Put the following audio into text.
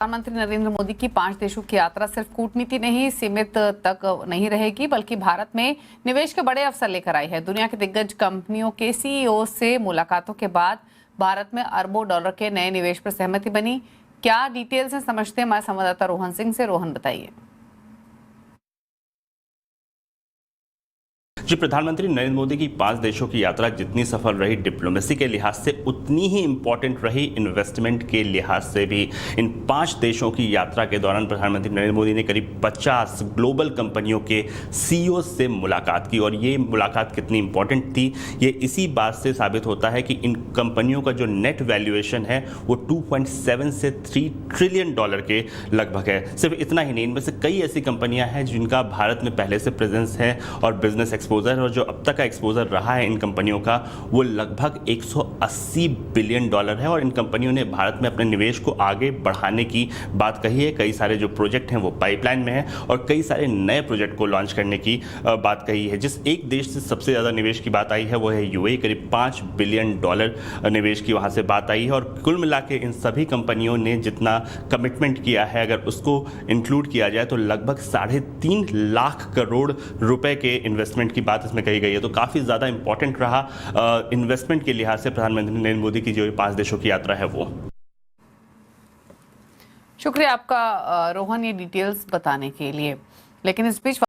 प्रधानमंत्री नरेंद्र मोदी की 5 देशों की यात्रा सिर्फ कूटनीति नहीं सीमित तक नहीं रहेगी, बल्कि भारत में निवेश के बड़े अवसर लेकर आई है। दुनिया के दिग्गज कंपनियों के सीईओ से मुलाकातों के बाद भारत में अरबों डॉलर के नए निवेश पर सहमति बनी। क्या डिटेल्स हैं, समझते हैं हमारे संवाददाता रोहन सिंह से। रोहन, बताइए। जी, प्रधानमंत्री नरेंद्र मोदी की 5 देशों की यात्रा जितनी सफल रही डिप्लोमेसी के लिहाज से, उतनी ही इंपॉर्टेंट रही इन्वेस्टमेंट के लिहाज से भी। इन 5 देशों की यात्रा के दौरान प्रधानमंत्री नरेंद्र मोदी ने करीब 50 ग्लोबल कंपनियों के सीईओ से मुलाकात की। और ये मुलाकात कितनी इंपॉर्टेंट थी, ये इसी बात से साबित होता है कि इन कंपनियों का जो नेट वैल्यूएशन है वो 2.7 से 3 ट्रिलियन डॉलर के लगभग है। सिर्फ इतना ही नहीं, इनमें से कई ऐसी कंपनियां हैं जिनका भारत में पहले से प्रेजेंस है और बिजनेस एक्सपोजर, और जो अब तक का एक्सपोजर रहा है इन कंपनियों का वो लगभग 180 बिलियन डॉलर है। और इन कंपनियों ने भारत में अपने निवेश को आगे बढ़ाने की बात कही है। कई सारे जो प्रोजेक्ट हैं वो पाइपलाइन में हैं और कई सारे नए प्रोजेक्ट को लॉन्च करने की बात कही है। जिस एक देश से सबसे ज़्यादा निवेश की बात आई है वो है यूएई, करीब 5 बिलियन डॉलर निवेश की वहाँ से बात आई है। और कुल मिला के इन सभी कंपनियों ने जितना कमिटमेंट किया है, अगर उसको इंक्लूड किया जाए तो लगभग 3.5 लाख करोड़ रुपए के इन्वेस्टमेंट की बात इसमें कही गई है। तो काफ़ी ज़्यादा इंपॉर्टेंट रहा इन्वेस्टमेंट के लिहाज से प्रधानमंत्री नरेंद्र मोदी की जो 5 देशों की यात्रा है वो। शुक्रिया आपका रोहन, ये डिटेल्स बताने के लिए। लेकिन इस बीच